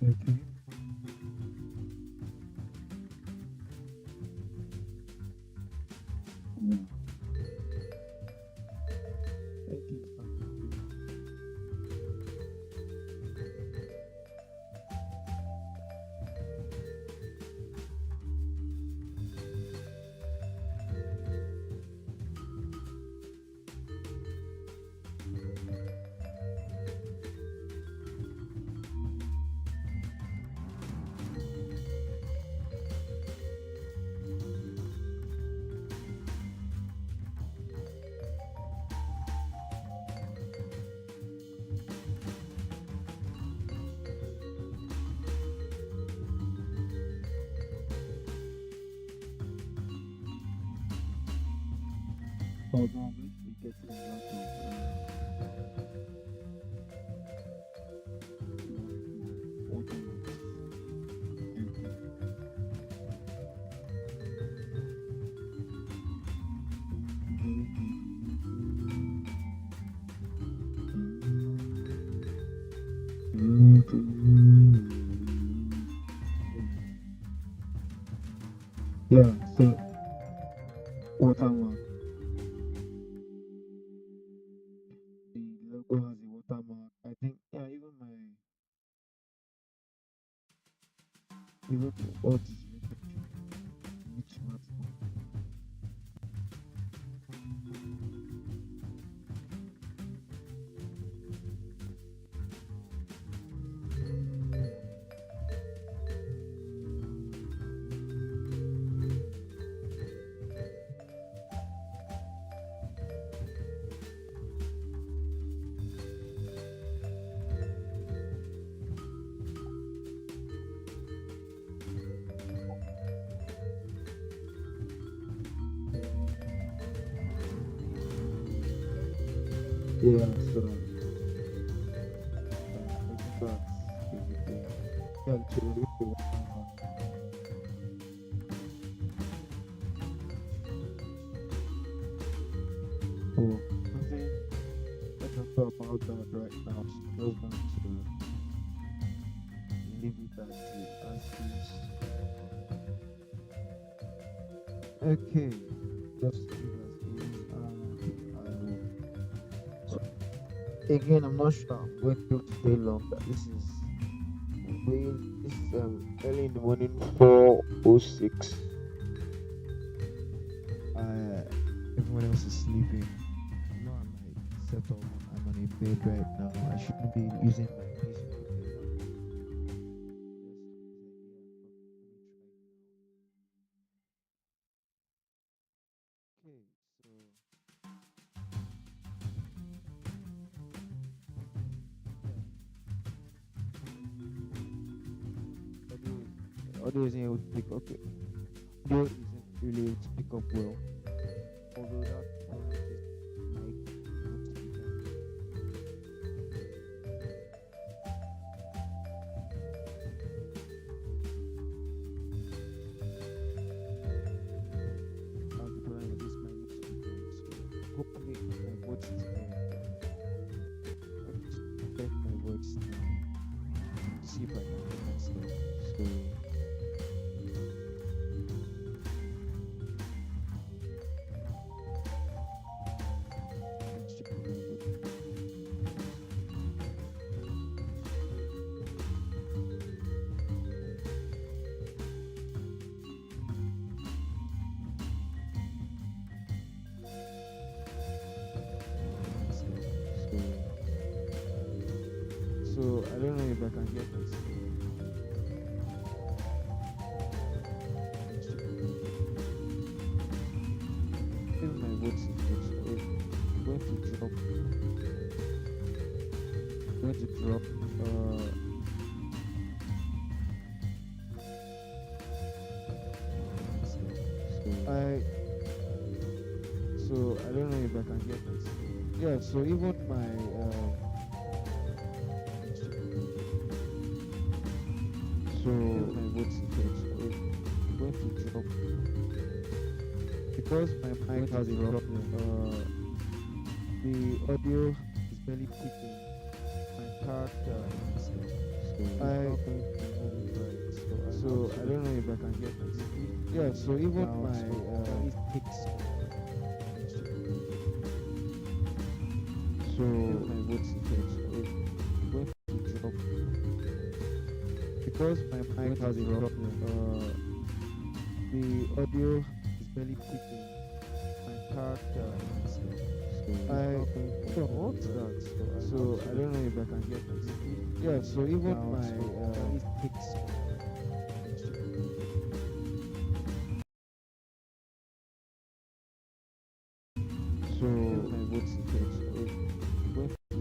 Okay. Yeah. Thank you. Although I'm going to be getting a lot of watermarks. Okay. Very yeah, so watermark. The logo has a watermark. I think yeah, even all this related to new smartphone. Yeah, so I think that's basically yeah, to watermark. Oh, I think let's not talk about that right now. So I'm just going to leave it as is. Okay, just leave it as is. I will. So again, I'm not sure I'm going to be able to stay long. That this is early in the morning, 4:06. Uh, everyone else is sleeping. I know I'm like set up. I'm on a bed right now. I shouldn't be using my PC because okay, so audio isn't able to pick up. Okay, audio isn't really able to pick up well. Although that mic not speaker. That's the problem with this mic speaker. So hopefully my voice is clear. Let me just check my voice now to see if I can hear myself. So let's check my voice. So so I don't know if I can get myself. Let's check my voice. If my voice is good, so I'm going to drop. Going to drop. I so I don't know if I can get myself. Yeah, so even my so my voice is good. So I'm going to drop because my mic has a problem. The audio is barely picking. My character in this game. So it's I not going to move right. So I have so I to don't know if I can get my yeah. really So look even out my for it takes to so if my voice is going to drop because my going mic to has a drop problem. The audio is barely picking my character in this game. so it's I not going to hold on, move what's that? right. So I have So I to don't know if I can get my yeah. really So look even out my for it takes if so my voice is going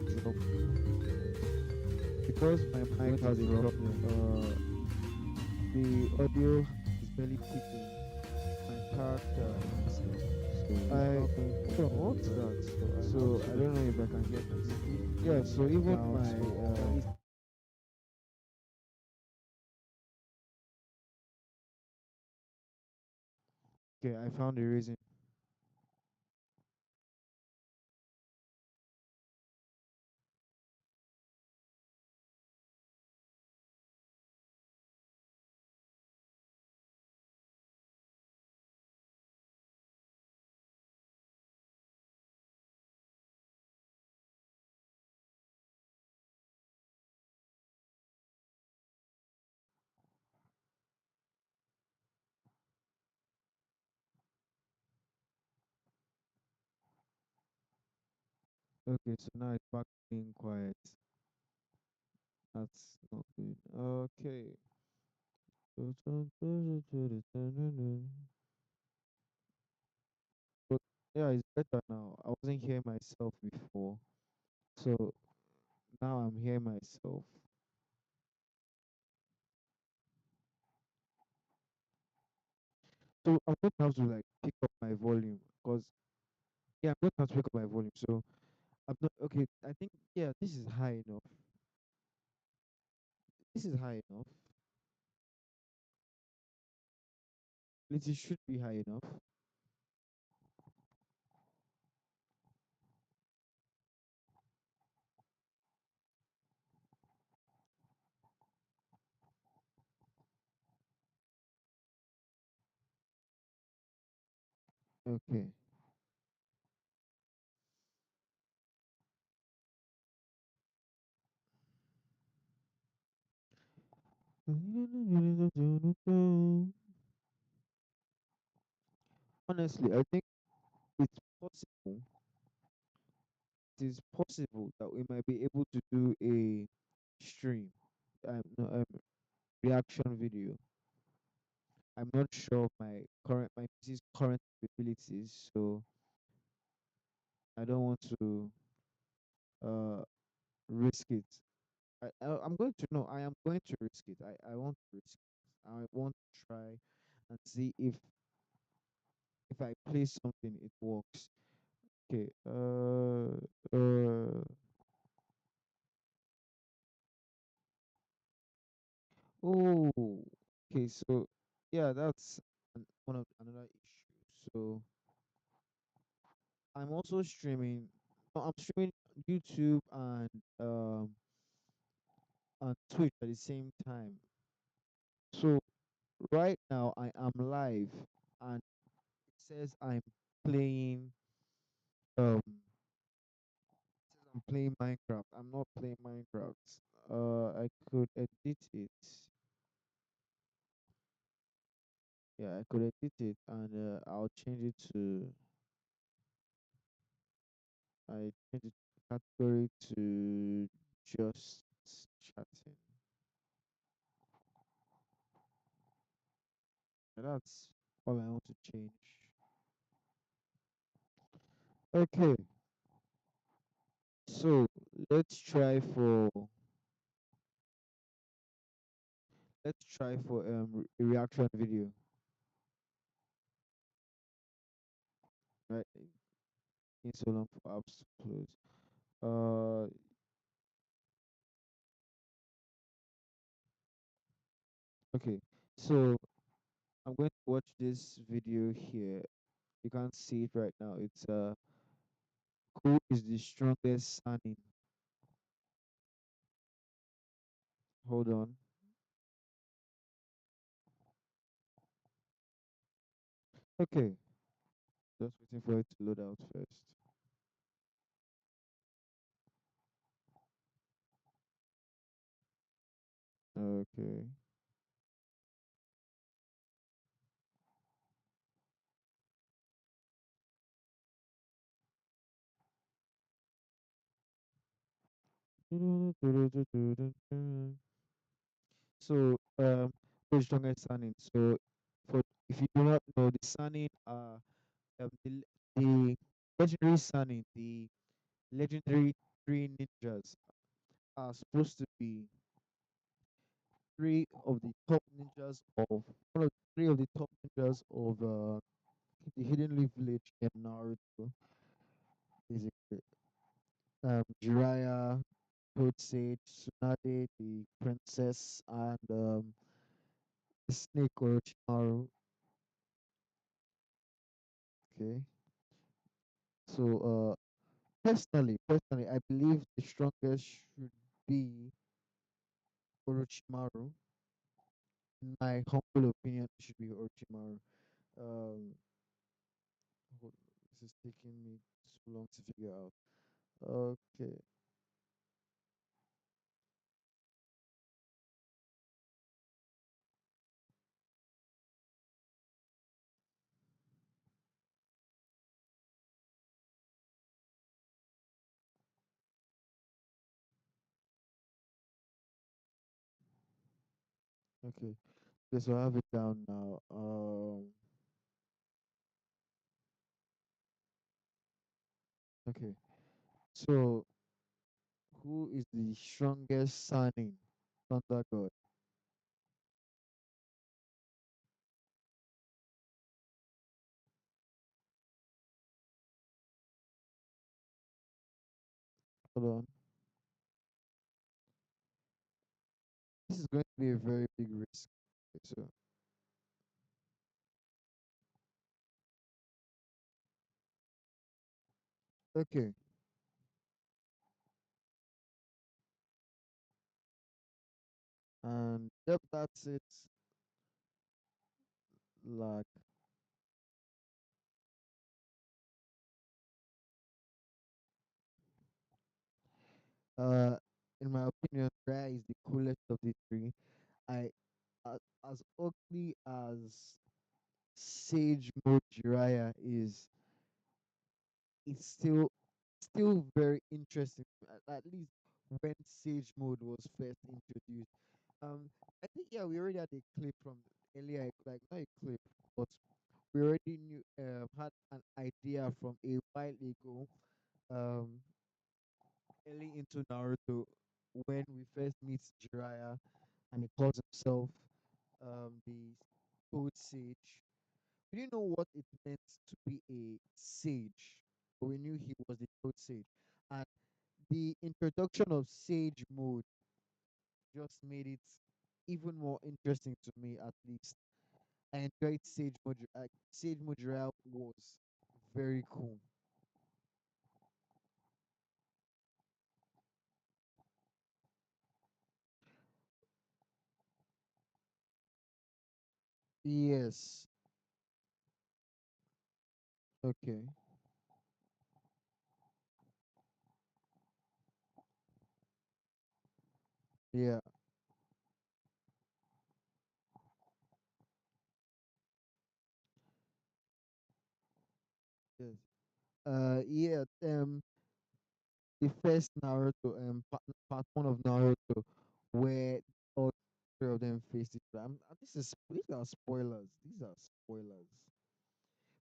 to drop because my mic going to has a drop problem. The audio is barely picking my character in this game. so it's I not going to hold on, move what's right. that? So I have So I to don't know if I can get my yeah. really So look even out my for okay, I found the reason. Okay, so now it's back being quiet. That's not good. Okay. But yeah, it's better now. I wasn't hearing myself before. So now I'm hearing myself. So I'm going to have to like pick up my volume because yeah, I'm going to have to pick up my volume. So I'm not okay. I think yeah, this is high enough. This is high enough. It should be high enough. Okay. Honestly, I think it's possible. It is possible that we might be able to do a stream, no, reaction video. I'm not sure of my PC's current capabilities, so I don't want to uh risk it. I'm going to no, I am going to risk it. I want to risk it. I want to try and see if I play something it works. Okay. Oh, okay. So yeah, that's one of another issue. So I'm also streaming. No, I'm streaming YouTube and Twitch at the same time. So right now I am live and it says playing um I'm playing Minecraft. I'm not playing Minecraft. I could edit it. Yeah, I could edit it and I'll change it to I change the category to just chatting. And that's all I want to change. Okay, so let's try for let's try for a reaction video. Right, it's so long for apps to close. Uh, okay, so I'm going to watch this video here. You can't see it right now. It's who is the strongest Sanin? Hold on. Okay, just waiting for it to load out first. Okay. So, the strongest Sanin. So, for if you do not know, the Sanin are the legendary Sanin, the legendary three ninjas are supposed to be three of the top ninjas of one of three of the top ninjas of the Hidden Leaf Village in Naruto. Basically, Jiraiya, Toad Sage, Tsunade, the princess, and the snake Orochimaru. Okay, so personally, I believe the strongest should be Orochimaru. In my humble opinion, it should be Orochimaru. Um, this is taking me so long to figure out. Okay, okay. Okay, so I have it down now. Okay. So who is the strongest signing? Thunder God. Hold on. This is going to be a very big risk. Okay, so okay. And yep, that's it. Like uh in my opinion, Raya is the coolest of the three. I as ugly as Sage Mode Jiraiya is, it's still very interesting. At least when Sage Mode was first introduced. I think yeah, we already had a clip from earlier, like not a clip, but we already knew had an idea from a while ago, um, early into Naruto when we first meet Jiraiya and he calls himself the Toad Sage. We didn't know what it meant to be a sage, but we knew he was the Toad Sage. And the introduction of Sage Mode just made it even more interesting to me, at least. I enjoyed Sage Mode. Sage Mode was very cool. Yes. Okay. Yeah. Yes. Yeah. The first Naruto, part one of Naruto, where all three of them faced each other. These are spoilers. These are spoilers.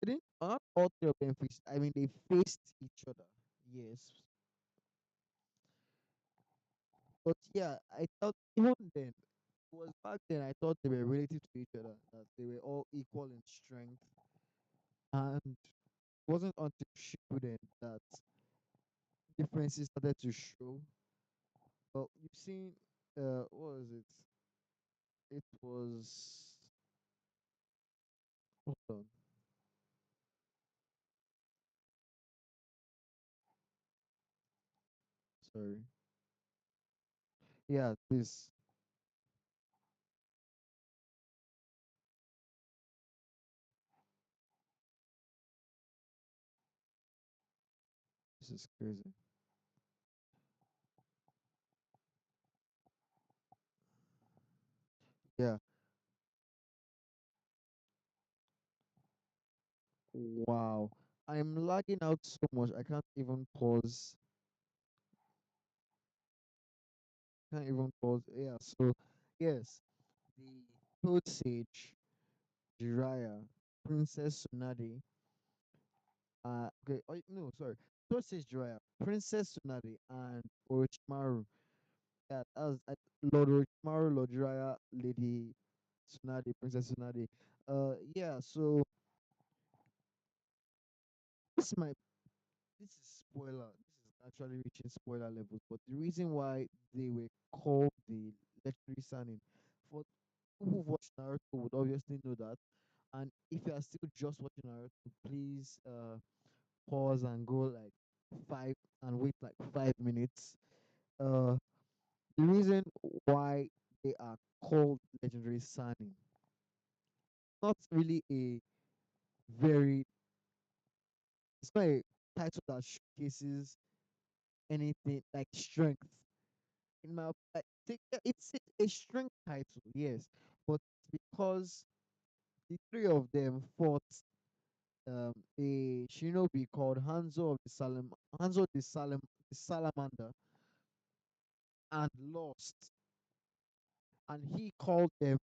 They didn't not all three of them faced. I mean, they faced each other. Yes, but yeah, I thought even then, it was back then. I thought they were related to each other. That they were all equal in strength, and it wasn't until Shippuden that differences started to show. But you've seen, what was it? It was, hold on, sorry. Yeah, this. This is crazy. Yeah. Wow. I'm lagging out so much. I can't even pause. Can't even pause. Yeah. So, yes, the Toad Sage, Jiraiya, Princess Tsunade. Okay. Oh, no, sorry. Toad Sage, Jiraiya, Princess Tsunade, and Orochimaru. Yeah, as Lord Orochimaru, Lord Jiraiya, Lady Tsunade, Princess Tsunade. Yeah. So this might this is spoiler. This is actually reaching spoiler levels. But the reason why they were called the legendary Sanin, for people who've watched Naruto would obviously know that. And if you are still just watching Naruto, please pause and go like five and wait like 5 minutes. Uh, the reason why they are called legendary Sanin, not really a very, it's not a title that showcases anything like strength. In my it's a strength title, yes, but because the three of them fought a shinobi called Hanzo the Salamander, and lost, and he called them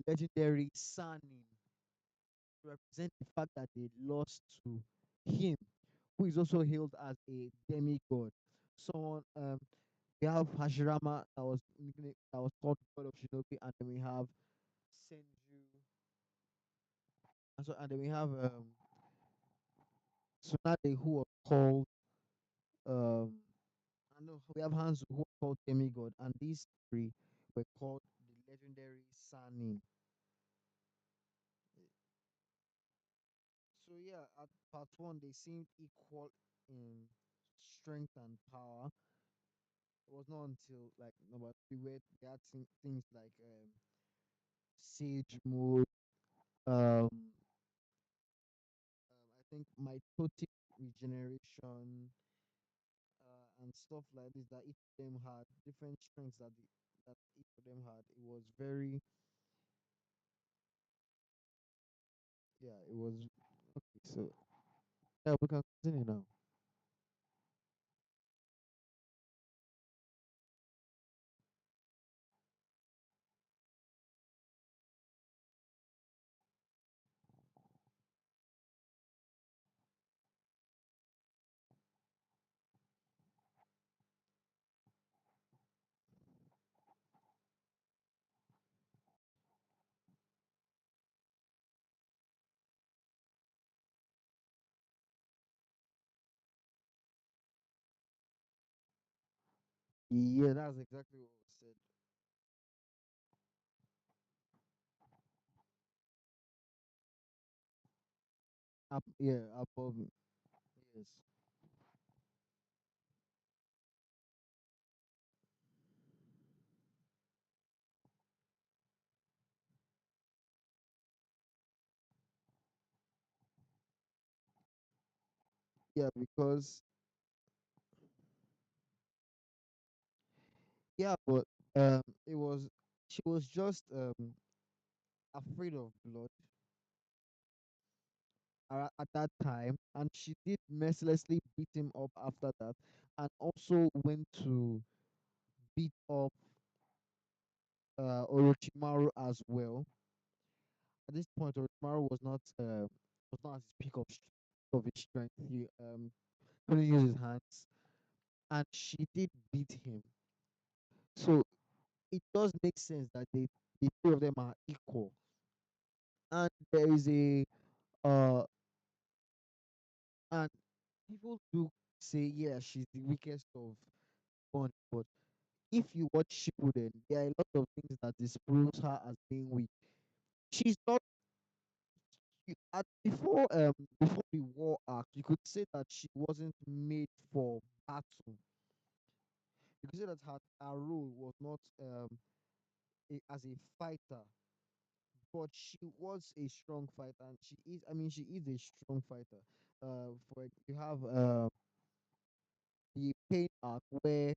legendary Sanin to represent the fact that they lost to him, who is also hailed as a demigod. Someone we have Hashirama that was called God of Shinobi, and then we have Senju, and then we have Tsunade, who was called um I know we have Hanzo, who was called demigod, and these three were called the legendary Sanin. So yeah, at part one they seemed equal in strength and power. It was not until like number three where they had things like Sage mode, I think mitotic regeneration, and stuff like this that each of them had different strengths that each of them had. It was very, yeah, it was okay. So yeah, we can continue now. Yeah, that's exactly what was said. Up, yeah, above me. Yes. Yeah, because yeah, but it was she was just afraid of blood at that time, and she did mercilessly beat him up after that, and also went to beat up Orochimaru as well. At this point, Orochimaru was not at his peak of his strength. He couldn't use his hands, and she did beat him. So it does make sense that the two of them are equal. And there is a uh and people do say yeah she's the weakest of bunch, but if you watch Shippuden, there are a lot of things that disproves her as being weak. She's not before the war arc, you could say that she wasn't made for battle. You could say that her role was not as a fighter, but she was a strong fighter, and she is. I mean, she is a strong fighter. For you have the pain arc where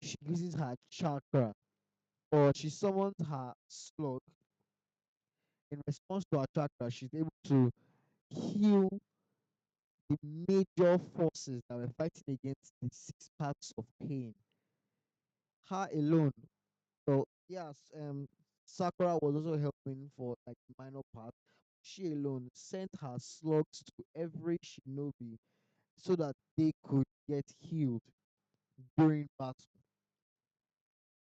she uses her chakra, or she summons her slug. In response to her chakra, she's able to heal the major forces that were fighting against the six parts of pain. Her alone. So yes, Sakura was also helping for like minor part. She alone sent her slugs to every shinobi so that they could get healed during battle.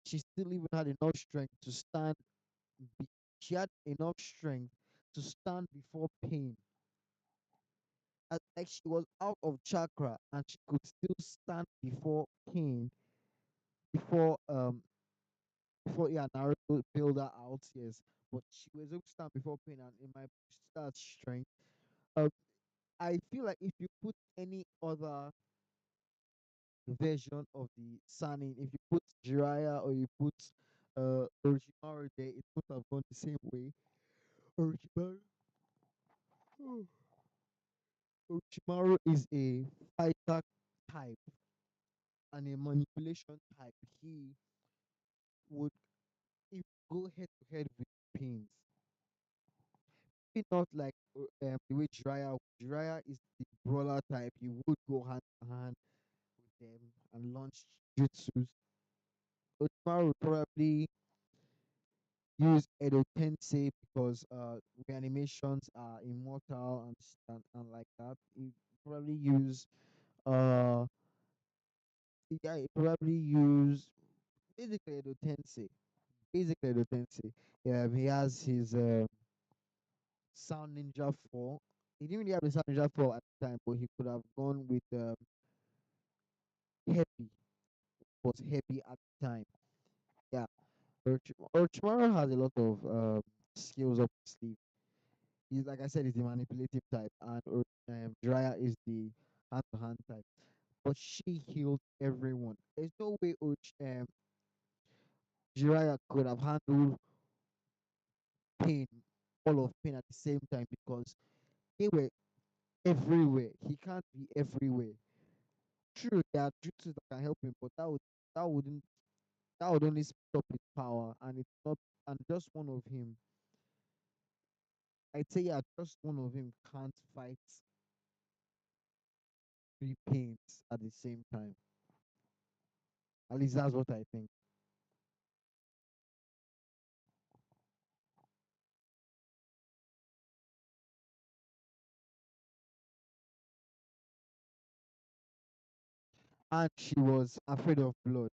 She still even had enough strength to stand. Be- she had enough strength to stand before pain. Like she was out of chakra and she could still stand before pain before before, yeah, Naruto build her out, yes. But she was able to stand before pain, and in my that strength. Um, I feel like if you put any other version of the Sanin, if you put Jiraiya or you put Orochimaru there, it would have gone the same way. Orochimaru, Orochimaru is a fighter type and a manipulation type. He would if go head to head with pains. Maybe not like the way Jiraiya is the brawler type. He would go hand to hand with them and launch jutsus. Orochimaru would probably use Edo Tensei because reanimations are immortal and like that. He probably use uh yeah, he probably use basically Edo Tensei. Basically Edo Tensei. Yeah, he has his Sound Ninja 4. He didn't really have the Sound Ninja 4 at the time, but he could have gone with Heavy. Was Heavy at the time. Yeah, Orochimaru has a lot of skills up his sleeve. He's like I said, he's the manipulative type, and Jiraiya is the hand-to-hand type. But she healed everyone. There's no way Jiraiya could have handled pain, all of pain at the same time because they were everywhere. He can't be everywhere. True, there are jutsus that can help him, but that wouldn't that would only speed up his power, and it's not. And just one of him, I'd say, yeah, just one of him can't fight three pains at the same time. At least that's what I think. And she was afraid of blood.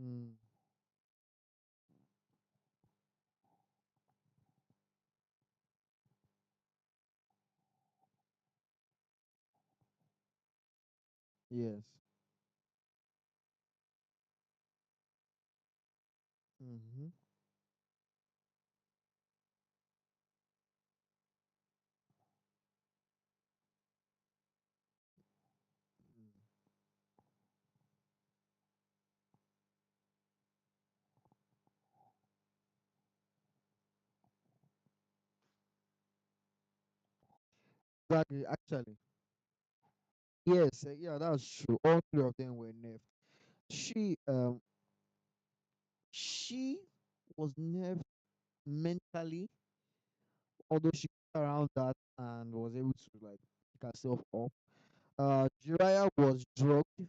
Mm, yes. Mm-hmm. Exactly. Actually, yes. Yeah, that's true. All three of them were nerfed. She um she was nerfed mentally, although she got around that and was able to like pick herself up. Jiraiya was drugged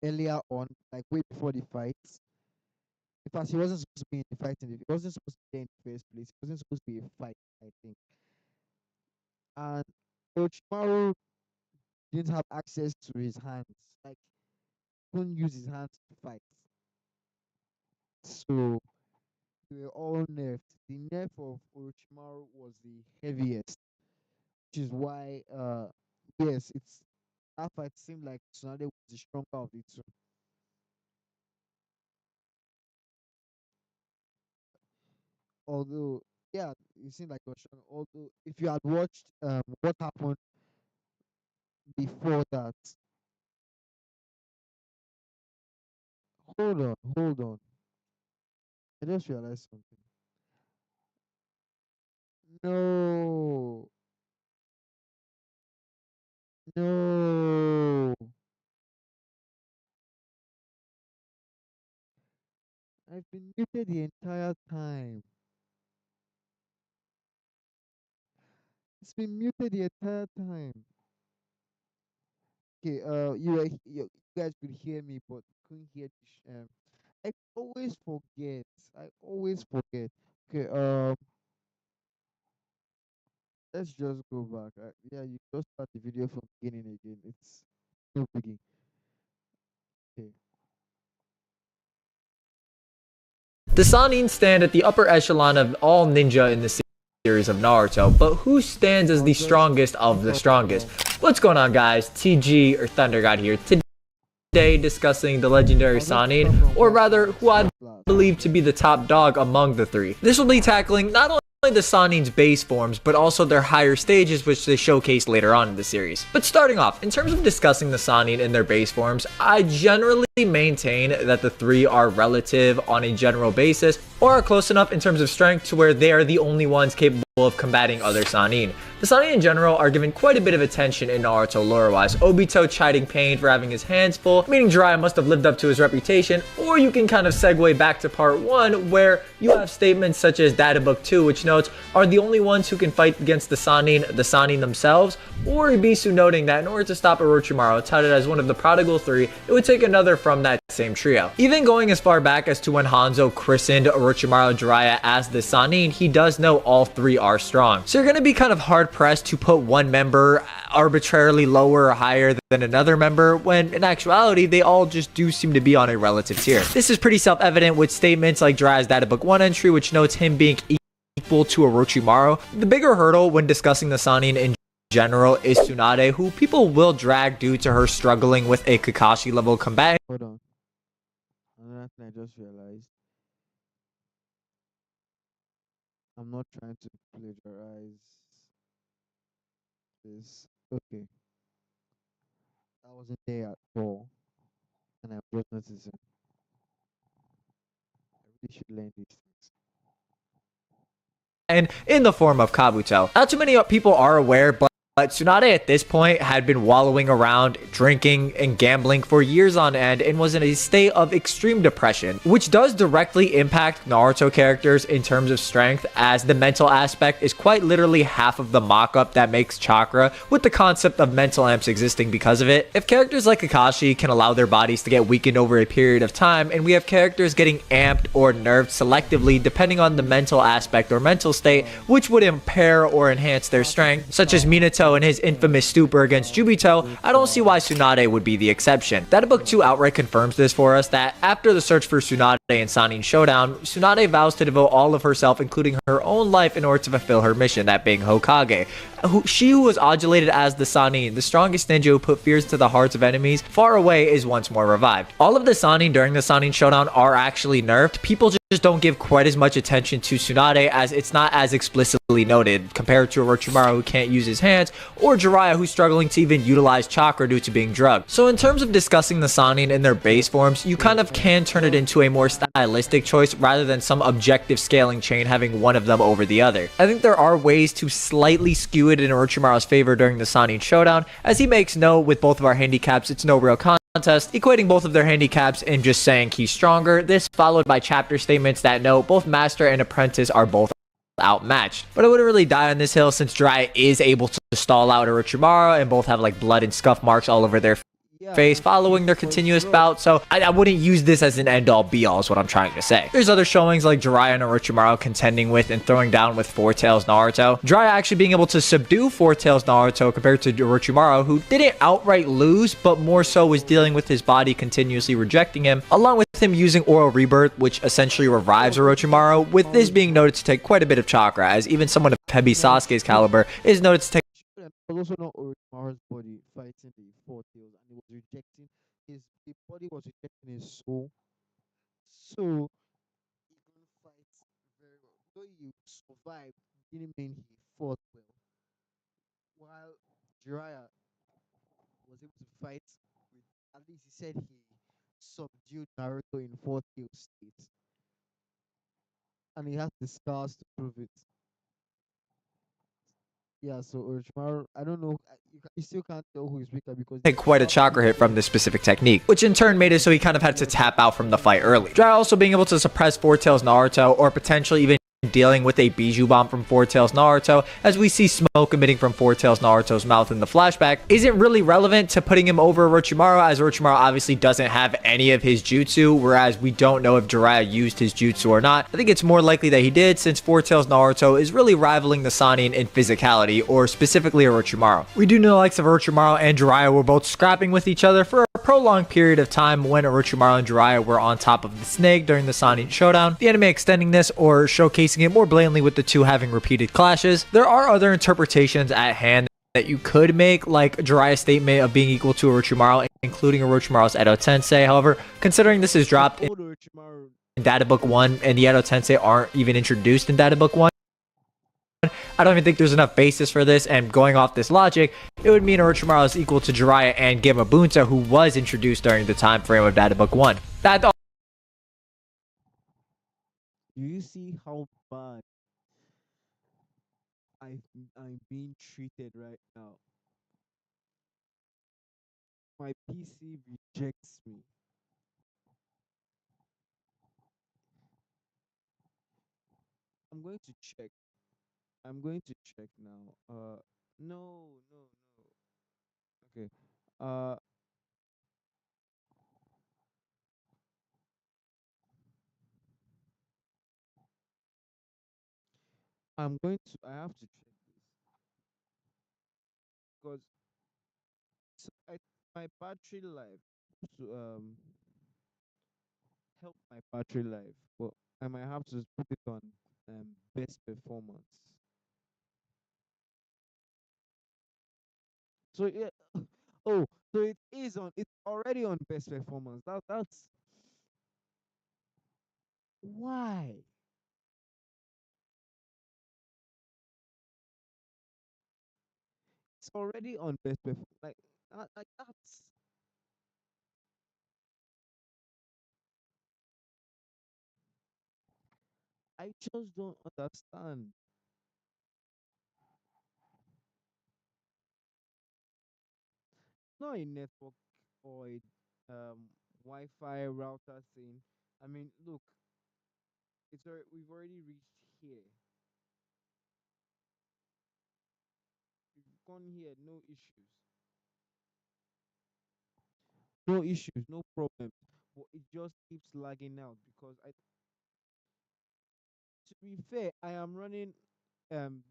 earlier on, like way before the fight. In fact, he wasn't supposed to be in the fight. He wasn't supposed to be there in the first place. It wasn't supposed to be a fight, I think. And Orochimaru didn't have access to his hands. Like, couldn't use his hands to fight. So they were all nerfed. The nerf of Orochimaru was the heaviest, which is why, yes, it's that fight seemed like Tsunade was the stronger of the two. Although, yeah, it seemed like it was strong. Although, if you had watched what happened before that, hold on. I just realized something. No, no. I've been muted the entire time. It's been muted the entire time. Okay, you guys could hear me, but couldn't hear I always forget. I always forget. Okay, let's just go back. Yeah, you just start the video from beginning again. It's no biggie. Okay. The Sannin stand at the upper echelon of all ninja in the series of Naruto, but who stands as I'll the just strongest of the start from the strongest? What's going on, guys? TG or Thunder God here. Today discussing the legendary I'll just start Sannin, from or what rather, who I last. believe to be the top dog among the three. This will be tackling not only the Sannin's base forms, but also their higher stages, which they showcase later on in the series. But starting off, in terms of discussing the Sannin in their base forms, I generally maintain that the three are relative on a general basis, or are close enough in terms of strength to where they are the only ones capable of combating other Sannin. The Sannin in general are given quite a bit of attention in Naruto lore-wise, Obito chiding Pain for having his hands full, meaning Jiraiya must have lived up to his reputation, or you can kind of segue back to part 1 where you have statements such as Data Book 2, which notes are the only ones who can fight against the Sannin themselves, or Ibisu noting that in order to stop Orochimaru, touted as one of the prodigal three, it would take another from that same trio. Even going as far back as to when Hanzo christened Orochimaru Jiraiya as the Sannin, he does know all three are strong. So you're going to be kind of hard pressed to put one member arbitrarily lower or higher than another member, when in actuality they all just do seem to be on a relative tier. This is pretty self-evident with statements like Jiraiya's Data Book 1 entry, which notes him being equal to Orochimaru. The bigger hurdle when discussing the Sannin in general is Tsunade, who people will drag due to her struggling with a Kakashi level combatant. Hold on. Another thing I just realized. I'm not trying to plagiarize this. Okay. I wasn't there at all, and I'm just noticing. I really should learn these things. And in the form of Kabuto. Not too many people are aware, but Tsunade at this point had been wallowing around, drinking and gambling for years on end and was in a state of extreme depression, which does directly impact Naruto characters in terms of strength, as the mental aspect is quite literally half of the mock-up that makes chakra, with the concept of mental amps existing because of it. If characters like Kakashi can allow their bodies to get weakened over a period of time, and we have characters getting amped or nerfed selectively depending on the mental aspect or mental state, which would impair or enhance their strength, such as Minato and his infamous stupor against Jubito, I don't see why Tsunade would be the exception. Data Book 2 outright confirms this for us, that after the search for Tsunade and Sannin Showdown, Tsunade vows to devote all of herself, including her own life, in order to fulfill her mission, that being Hokage. She who was adulated as the Sannin, the strongest ninja who put fears to the hearts of enemies far away, is once more revived. All of the Sannin during the Sannin Showdown are actually nerfed. People just don't give quite as much attention to Tsunade, as it's not as explicitly noted compared to Orochimaru, who can't use his hands, or Jiraiya, who's struggling to even utilize chakra due to being drugged. So in terms of discussing the Sannin in their base forms, you kind of can turn it into a more stylistic choice rather than some objective scaling chain having one of them over the other. I think there are ways to slightly skew it in Orochimaru's favor during the Sannin Showdown, as he makes note with both of our handicaps it's no real contest, equating both of their handicaps and just saying he's stronger. This followed by chapter statements that note both master and apprentice are both outmatched. But I wouldn't really die on this hill, since Jiraiya is able to stall out Orochimaru, and both have like blood and scuff marks all over their Yeah, face and following their for continuous sure. bout, so I wouldn't use this as an end-all be-all is what I'm trying to say. There's other showings like Jiraiya and Orochimaru contending with and throwing down with Four Tails Naruto. Jiraiya actually being able to subdue Four Tails Naruto compared to Orochimaru, who didn't outright lose, but more so was dealing with his body continuously rejecting him, along with him using Oral Rebirth, which essentially revives Orochimaru, with this being noted to take quite a bit of chakra, as even someone of Hebi Sasuke's caliber is noted to take. And it was also not Orochimaru's body fighting the four tails, and he was rejecting his body was rejecting his soul. So he couldn't fight very well. Though he survived, didn't mean he fought well. While Jiraiya was able to fight with, at least he said he subdued Naruto in four tail state, and he has the scars to prove it. yeah. So Orochimaru, I don't know. You still can't tell who is weaker because Take quite a chakra hit from this specific technique, which in turn made it so he kind of had to tap out from the fight early. Jiraiya also being able to suppress Four Tails Naruto, or potentially even dealing with a Biju Bomb from Four Tails Naruto, as we see smoke emitting from Four Tails Naruto's mouth in the flashback, isn't really relevant to putting him over Orochimaru, as Orochimaru obviously doesn't have any of his jutsu, whereas we don't know if Jiraiya used his jutsu or not. I think it's more likely that he did, since Four Tails Naruto is really rivaling the Sannin in physicality, or specifically Orochimaru. We do know the likes of Orochimaru and Jiraiya were both scrapping with each other for a prolonged period of time when Orochimaru and Jiraiya were on top of the snake during the Sannin showdown, the anime extending this or showcasing it more blatantly with the two having repeated clashes. There are other interpretations at hand that you could make, like Jiraiya's statement of being equal to Orochimaru, including Orochimaru's Edo Tensei. However, considering this is dropped in Old Orochimaru. Data Book 1 and the Edo Tensei aren't even introduced in Data Book 1, I don't even think there's enough basis for this, and going off this logic, it would mean Orochimaru is equal to Jiraiya and Gamabunta, who was introduced during the time frame of Data Book 1. That Do you see how bad I'm being treated right now? My PC rejects me. I'm going to check. I'm going to check now. No, no, no. Okay. Uh, I'm going to. I have to check this because my battery life to help my battery life, but I might have to put it on best performance. So yeah. Oh, so it is on. It's already on best performance. That's why it's already on best performance. Like that's. I just don't understand. Not a network or a Wi-Fi router thing. I mean, look, we've already reached here. We've gone here, no issues, no issues, no problem. But it just keeps lagging out because to be fair, I am running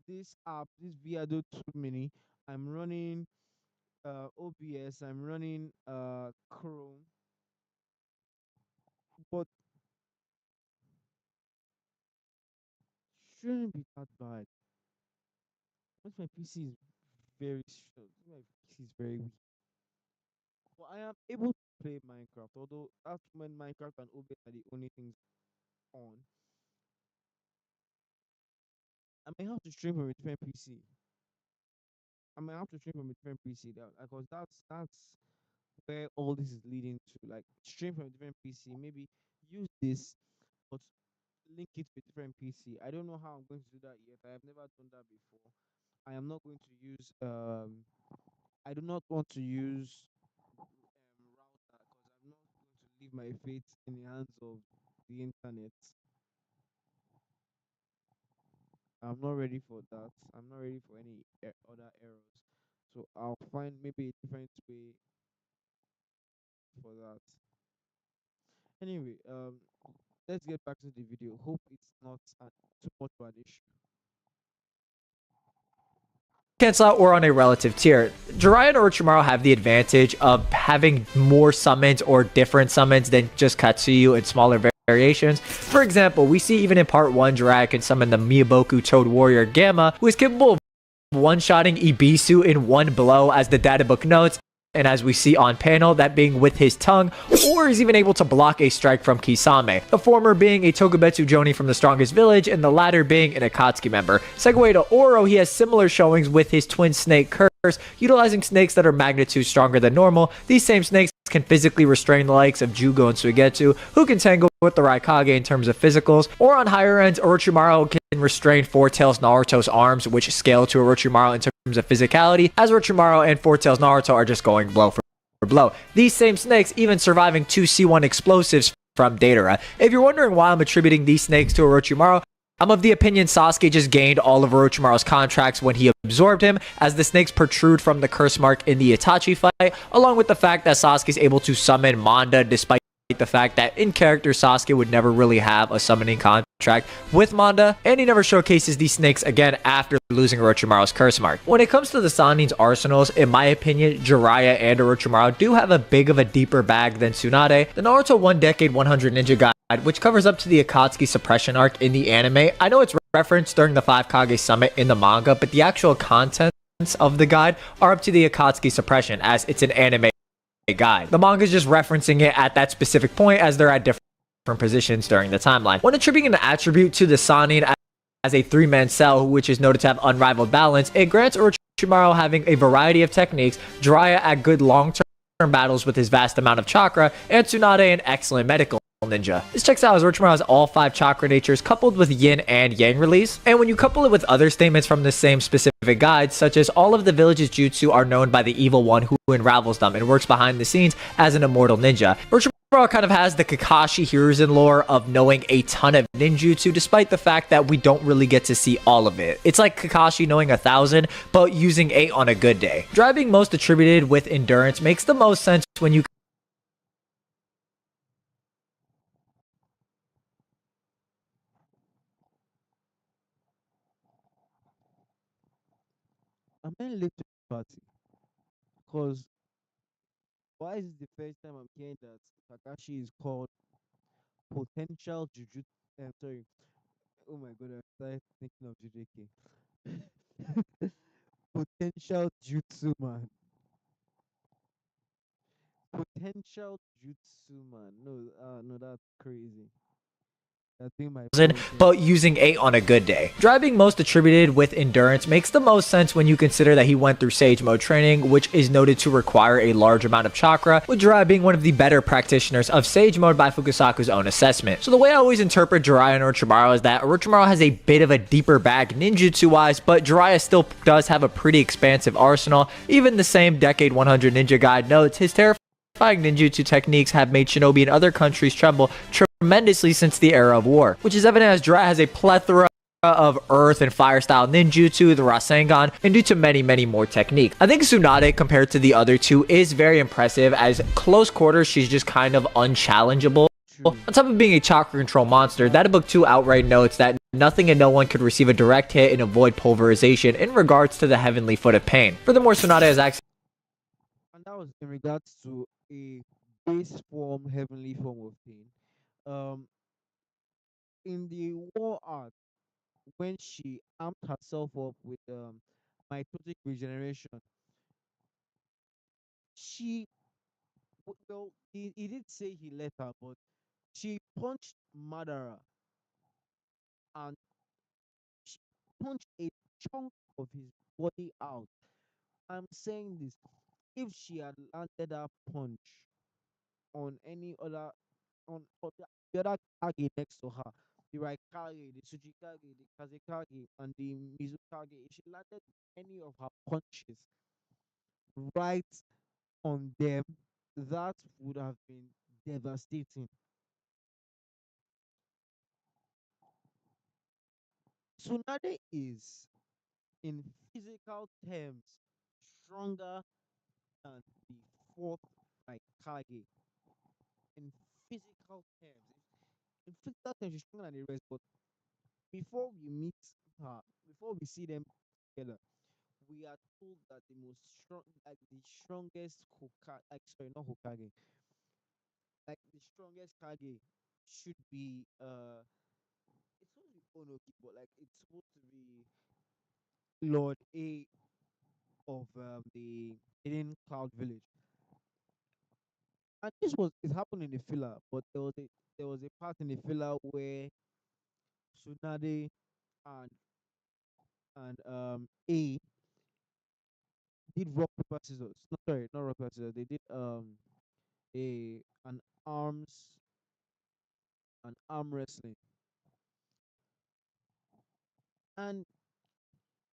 this app, this Viado 2 Mini. I'm running OBS. I'm running Chrome, but shouldn't be that bad. Once my PC is very short, my PC is very weak. But I am able to play Minecraft, although that's when Minecraft and OBS are the only things on. I may have to stream from a different PC. I might have to stream from a different PC because that's where all this is leading to. Like stream from a different PC, maybe use this, but link it to a different PC. I don't know how I'm going to do that yet. I have never done that before. I am not going to use I do not want to use router because I'm not going to leave my fate in the hands of the internet. I'm not ready for that. I'm not ready for any other errors. So I'll find maybe a different way for that. Anyway, let's get back to the video. Hope it's not too much of an issue. cancel out or on a relative tier. Jiraiya and Orochimaru have the advantage of having more summons or different summons than just Katsuyu and smaller variations. For example, we see even in part 1, Jiraiya can summon the Miyaboku Toad Warrior Gamma, who is capable of one-shotting Ibisu in one blow, as the data book notes, and as we see on panel, that being with his tongue, or is even able to block a strike from Kisame, the former being a Togubetsu Jonin from the Strongest Village, and the latter being an Akatsuki member. Segue to Oro, he has similar showings with his twin snake Curse, utilizing snakes that are magnitude stronger than normal. These same snakes can physically restrain the likes of Jugo and Suigetsu, who can tangle with the Raikage in terms of physicals, or on higher ends, Orochimaru can restrain Four Tails Naruto's arms, which scale to Orochimaru in terms of physicality, as Orochimaru and Four Tails Naruto are just going blow for blow. These same snakes even surviving two C1 explosives from Datara. If you're wondering why I'm attributing these snakes to Orochimaru, I'm of the opinion Sasuke just gained all of Orochimaru's contracts when he absorbed him, as the snakes protrude from the curse mark in the Itachi fight, along with the fact that Sasuke is able to summon Manda despite the fact that in character Sasuke would never really have a summoning contract with Manda, and he never showcases these snakes again after losing Orochimaru's curse mark. When it comes to the Sannin's arsenals, in my opinion, Jiraiya and Orochimaru do have a big of a deeper bag than Tsunade. The Naruto One Decade 100 Ninja Guide, which covers up to the Akatsuki suppression arc in the anime, I know it's referenced during the 5 Kage summit in the manga, but the actual contents of the guide are up to the Akatsuki suppression, as it's an anime guide. The manga is just referencing it at that specific point, as they're at different positions during the timeline. When attributing an attribute to the Sannin as a three-man cell, which is noted to have unrivaled balance, it grants Orochimaru having a variety of techniques, Jiraiya at good long-term battles with his vast amount of chakra, and Tsunade an excellent medical ninja. This checks out as Orochimaru has all 5 chakra natures coupled with yin and yang release, and when you couple it with other statements from the same specific guide, such as all of the village's jutsu are known by the evil one who unravels them and works behind the scenes as an immortal ninja, Orochimaru kind of has the Kakashi Hiruzen lore of knowing a ton of ninjutsu, despite the fact that we don't really get to see all of it. It's like Kakashi knowing 1,000, but using 8 on a good day. Driving most attributed with endurance makes the most sense when you Am I late to the party? Because why is it the first time I'm hearing that Kakashi is called potential Jujutsu? Sorry. Oh my god, I started thinking of JJK. Potential Jutsu man. Potential Jutsu man. No, no, that's crazy. That's doing my pointing. but using 8 on a good day. Driving most attributed with endurance makes the most sense when you consider that he went through Sage Mode training, which is noted to require a large amount of chakra, with Jiraiya being one of the better practitioners of Sage Mode by Fukusaku's own assessment. So the way I always interpret Jiraiya and Orochimaru is that Orochimaru has a bit of a deeper bag ninjutsu-wise, but Jiraiya still does have a pretty expansive arsenal. Even the same Decade 100 Ninja Guide notes his terrifying ninjutsu techniques have made shinobi in other countries tremble tremendously since the era of war, which is evident as Jiraiya has a plethora of earth and fire style ninjutsu, the Rasengan, and due to many more techniques. I think Tsunade, compared to the other two, is very impressive. As close quarters, she's just kind of unchallengeable. True. On top of being a chakra control monster, that book 2 outright notes that nothing and no one could receive a direct hit and avoid pulverization in regards to the heavenly foot of pain. Furthermore, Tsunade has access And that was in regards to a base form, heavenly form of pain. Um, in the war art, when she amped herself up with mitotic regeneration, she well, he did say he let her, but she punched Madara and she punched a chunk of his body out. I'm saying this: if she had landed that punch on any other on the other Kage next to her, the Raikage, the Tsujikage, the Kazekage, and the Mizukage, if she landed any of her punches right on them, that would have been devastating. Tsunade is, in physical terms, stronger than the fourth Raikage. In physical terms, she's stronger than the rest. But before we meet her, before we see them together, we are told that the most strong, like the strongest Hokage, like sorry, not Hokage, like the strongest Kage should be it's supposed to be Onoki, but like it's supposed to be Lord A of the Hidden Cloud Village. And this was it happened in the filler, but there was a part in the filler where Tsunade and A did rock paper scissors. No, sorry, not rock paper scissors. They did a arms an arm wrestling, and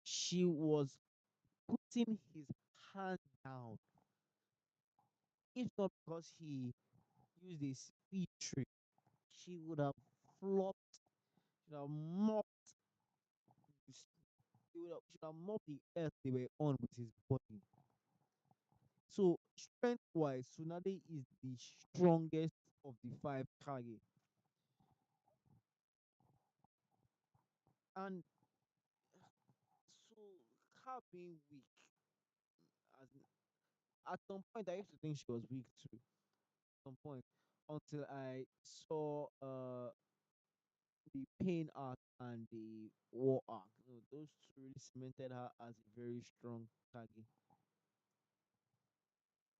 she was putting his hand down. If not because he used a speed trick, she would have flopped, should have mopped, should have mopped the earth they were on with his body. So strength wise, Tsunade is the strongest of the five Kage. And so her being weak, as at some point I used to think she was weak too. At some point, until I saw the pain arc and the war arc. Those two really cemented her as a very strong Kage.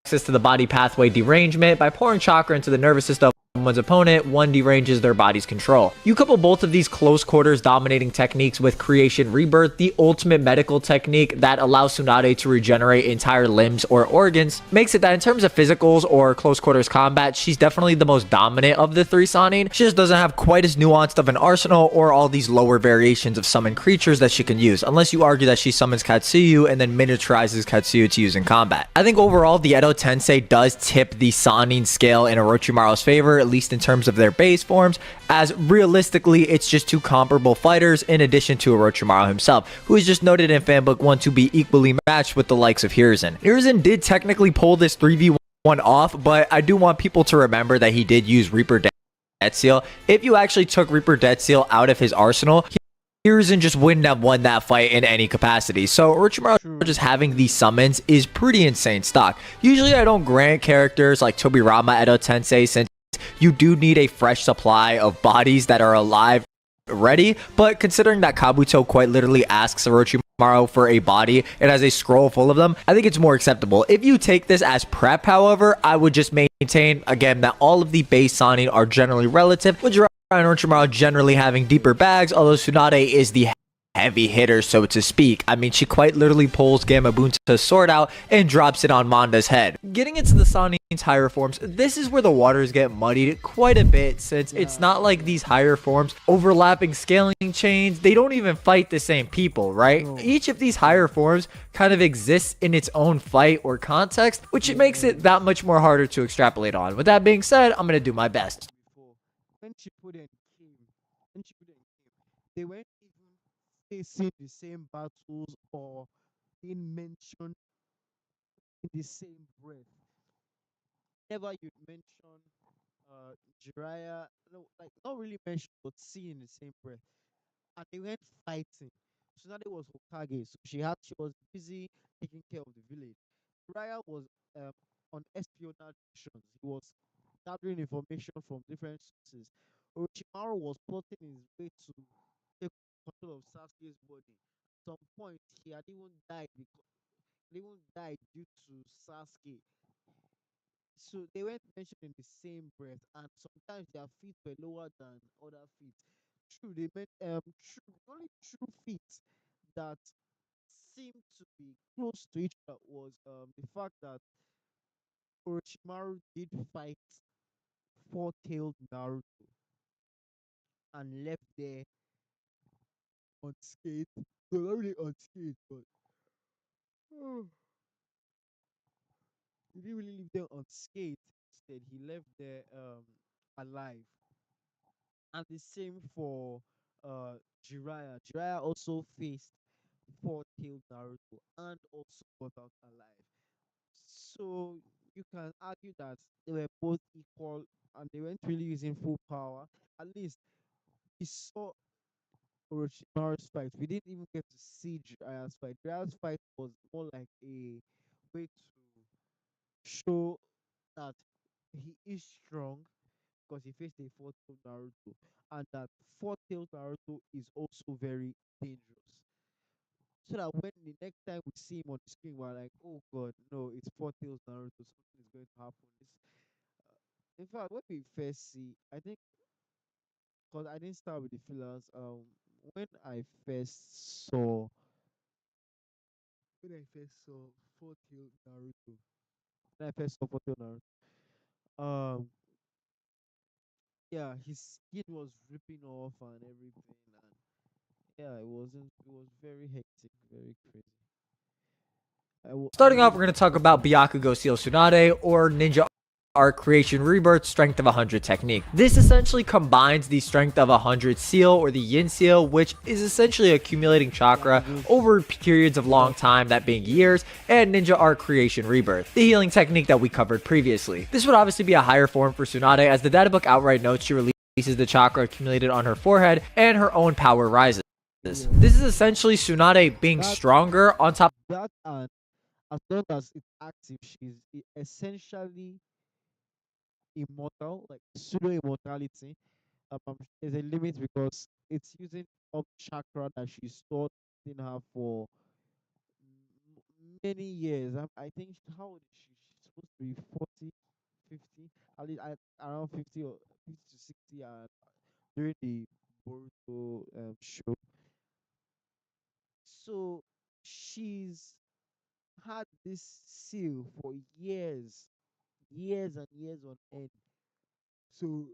Access to the body pathway derangement. By pouring chakra into the nervous system of one's opponent, one deranges their body's control. You couple both of these close quarters dominating techniques with creation rebirth, the ultimate medical technique that allows Tsunade to regenerate entire limbs or organs, makes it that in terms of physicals or close quarters combat, she's definitely the most dominant of the three Sannin. She just doesn't have quite as nuanced of an arsenal or all these lower variations of summoned creatures that she can use, unless you argue that she summons Katsuyu and then miniaturizes Katsuyu to use in combat. I think overall the Edo Tensei does tip the Sannin scale in Orochimaru's favor, at least in terms of their base forms, as realistically it's just two comparable fighters in addition to Orochimaru himself, who is just noted in Fanbook 1 to be equally matched with the likes of Hiruzen. Hiruzen did technically pull this 3v1 off, but I do want people to remember that he did use Reaper Death Seal. If you actually took Reaper Death Seal out of his arsenal, Hiruzen just wouldn't have won that fight in any capacity. So Orochimaru True. just having these summons is pretty insane stock. Usually I don't grant characters like Tobirama Edo Tensei since you do need a fresh supply of bodies that are alive ready, but considering that Kabuto quite literally asks Orochimaru for a body and has a scroll full of them, I think it's more acceptable. If you take this as prep, however, I would just maintain again that all of the base Sannin are generally relative, with Jiraiya and Orochimaru generally having deeper bags, although Tsunade is the heavy hitter, so to speak. I mean, she quite literally pulls Gamabunta's sword out and drops it on Manda's head. Getting into the Sannin's higher forms, this is where the waters get muddied quite a bit, since it's not like these higher forms overlapping scaling chains. They don't even fight the same people, right? No. Each of these higher forms kind of exists in its own fight or context, which it makes it that much more harder to extrapolate on. With that being said, I'm gonna do my best. Before, when Shippuden came, when Shippuden came, they weren't even facing the same battles or being mentioned in the same breath. Never you'd mention Jiraiya, no, like not really mentioned, but see in the same breath. And they went fighting. Tsunade was Hokage, so she was busy taking care of the village. Jiraiya was um, on espionage missions. He was gathering information from different sources. Orochimaru was plotting his way to take control of Sasuke's body. At some point, he even died due to Sasuke. So they weren't mentioned in the same breath, and sometimes their feet were lower than other feet. True, they meant true the only true feet that seemed to be close to each other was the fact that Orochimaru did fight four-tailed Naruto and left there unscathed. No, not really unscathed, but he didn't really leave there unscathed. Instead, he left there alive. And the same for Jiraiya. Jiraiya also faced four-tailed Naruto and also got out alive. So you can argue that they were both equal and they weren't really using full power. At least we saw Orochimaru's fight. We didn't even get to see Jiraiya's fight. Jiraiya's fight was more like a way to show that he is strong because he faced a four-tailed Naruto, and that four-tailed Naruto is also very dangerous. So that when the next time we see him on the screen, we're like, oh god, no, it's four-tailed Naruto. Something is going to happen. In fact, when we first see, I think, because I didn't start with the fillers. When I first saw, when I first saw four-tailed Naruto, when I first saw four-tailed Naruto, yeah, his skin was ripping off and everything, and yeah, it was very hectic, very crazy. I Starting off, wouldn't we're going to talk support about that. Byakugo Seal Tsunade, or Ninja Art Creation Rebirth Strength of 100 technique. This essentially combines the Strength of 100 seal, or the Yin seal, which is essentially accumulating chakra Byakugo's over periods of long Byakugo. time, that being years, and Ninja Art Creation Rebirth, the healing technique that we covered previously. This would obviously be a higher form for Tsunade, as the databook outright notes she releases the chakra accumulated on her forehead and her own power rises. Yeah. This is essentially Tsunade being That stronger on top. that and as long as it's active, she's essentially immortal, like pseudo immortality. There's a limit because it's using up chakra that she stored in her for many years. I think how old is she? She's supposed to be 40, 50, at least around 50 or 50 to 60 during the Boruto show. So she's had this seal for years, years and years on end. So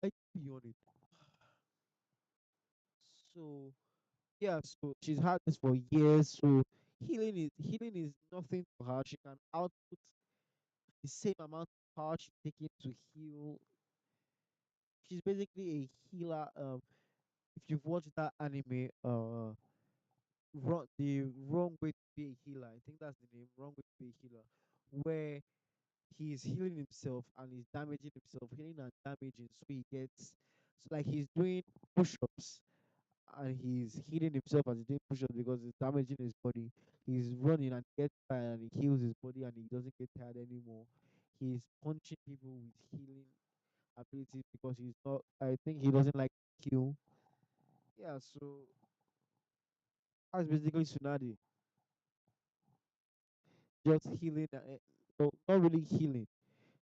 I keep yawning. So yeah, so she's had this for years. So healing is nothing to her. She can output the same amount of power she's taking to heal. She's basically a healer. If you've watched that anime, the wrong way to be a healer. I think that's the name. Wrong way to be a healer, where he's healing himself and he's damaging himself, healing and damaging. So he gets, so like he's doing push-ups and he's healing himself as he's doing push-ups because he's damaging his body. He's running and gets tired and he heals his body and he doesn't get tired anymore. He's punching people with healing abilities because he's not. I think he doesn't like to kill. Yeah, so that's basically Tsunade. Just healing, no, not really healing.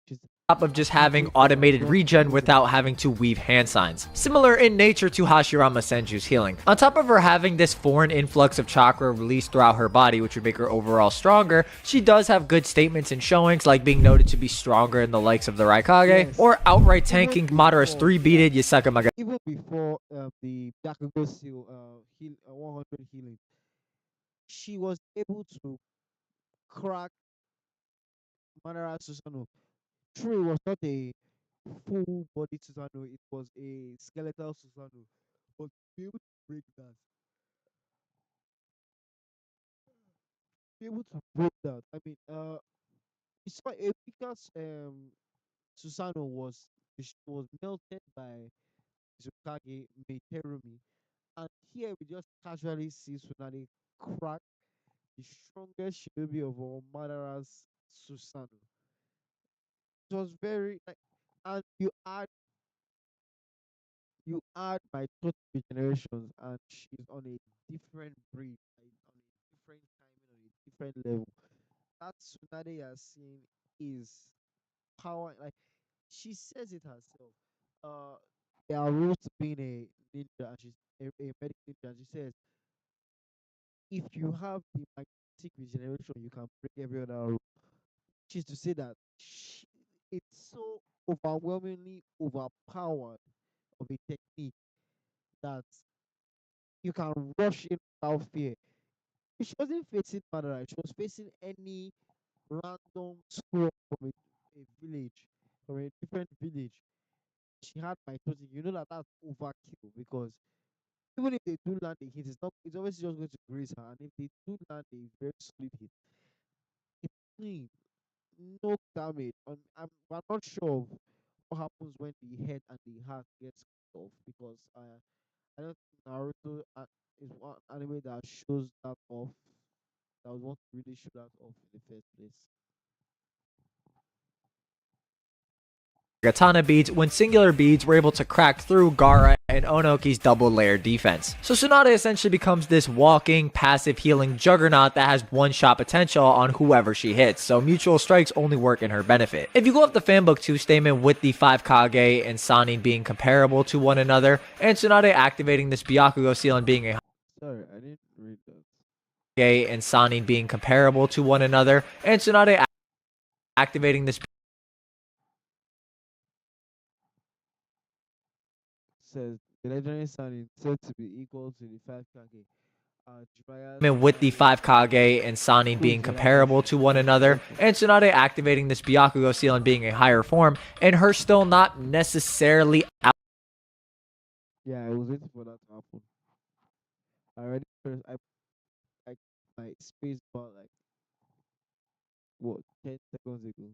She's Top of just having active for as automated long as regen possible. without having to weave hand signs. Similar in nature to Hashirama Senju's healing. On top of her having this foreign influx of chakra released throughout her body, which would make her overall stronger, she does have good statements and showings, like being noted to be stronger in the likes of the Raikage, Yes. or outright Even tanking Madara's before, 3-beated Yasaka Maga. even before the Byakugo seal, 100 healing, she was able to crack Madara Susanoo. True, it was not a full body Susanoo, it was a skeletal Susanoo. But to be able to break that, be able to break that, I mean, it's quite because Susanoo was melted by Tsukage Meiterumi, and here we just casually see Tsunade crack the strongest shinobi of all, Madara's Susanoo. It was very like, and you add my total generations, and she's on a different breed, like on a different timing, on a different level. That Tsunade you're seeing is power. Like she says it herself. Uh, there are rules to being a ninja, and she's a medic ninja. And she says if you have the magnetic regeneration, you can break every other rule. Which is to say that it's so overwhelmingly overpowered of a technique that you can rush in without fear. She wasn't facing Madara, she was facing any random squad from a village, from a different village. She had my total. You know that that's overkill because even if they do land a hit, it's always just going to graze her. And if they do land a very solid hit, it's clean, no damage. I'm not sure of what happens when the head and the heart gets cut off because I don't think Naruto is one anime that shows that off. That was want to really show that off in the first place. Katana beads, when singular beads were able to crack through Gaara and Onoki's double layered defense. So Tsunade essentially becomes this walking, passive healing juggernaut that has one-shot potential on whoever she hits, so mutual strikes only work in her benefit. If you go up the fanbook 2 statement with the 5 Kage and Sanin being comparable to one another, and Tsunade activating this Byakugo seal and being a Sorry, I didn't read that. Kage and Sanin being comparable to one another, and Tsunade activating this Says the legendary sign is said to be equal to the 5 Kage. Jiraiya's with the 5 Kage and Sanin being comparable to one another, and Tsunade activating this Byakugo seal and being a higher form, and her still not necessarily out. Yeah, I was waiting for that to happen. I already pressed I my space bar like what 10 seconds ago.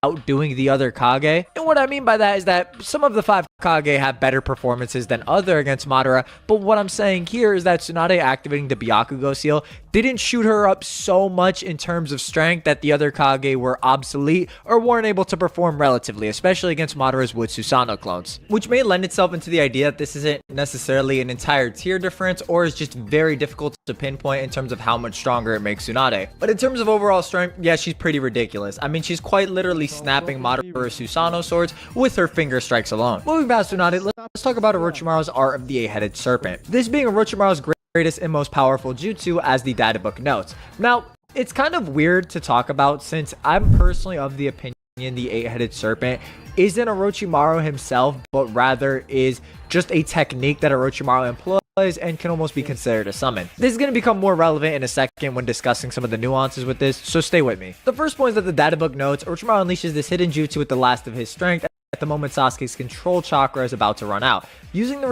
Outdoing the other Kage. And what I mean by that is that some of the 5 Kage have better performances than other against Madara, but what I'm saying here is that Tsunade activating the Byakugo seal didn't shoot her up so much in terms of strength that the other Kage were obsolete or weren't able to perform relatively, especially against Madara's Wood Susanoo clones, which may lend itself into the idea that this isn't necessarily an entire tier difference or is just very difficult to pinpoint in terms of how much stronger it makes Tsunade. But in terms of overall strength, yeah, she's pretty ridiculous. I mean, she's quite literally snapping Madara's Susanoo swords with her finger strikes alone. Moving past Tsunade, let's talk about Orochimaru's Art of the Eight-Headed Serpent. This being Orochimaru's greatest and most powerful jutsu, as the data book notes. Now, it's kind of weird to talk about since I'm personally of the opinion the Eight-Headed Serpent isn't Orochimaru himself, but rather is just a technique that Orochimaru employs and can almost be considered a summon. This is going to become more relevant in a second when discussing some of the nuances with this, so stay with me. The first point is that the data book notes Orochimaru unleashes this hidden jutsu with the last of his strength at the moment Sasuke's control chakra is about to run out. Using the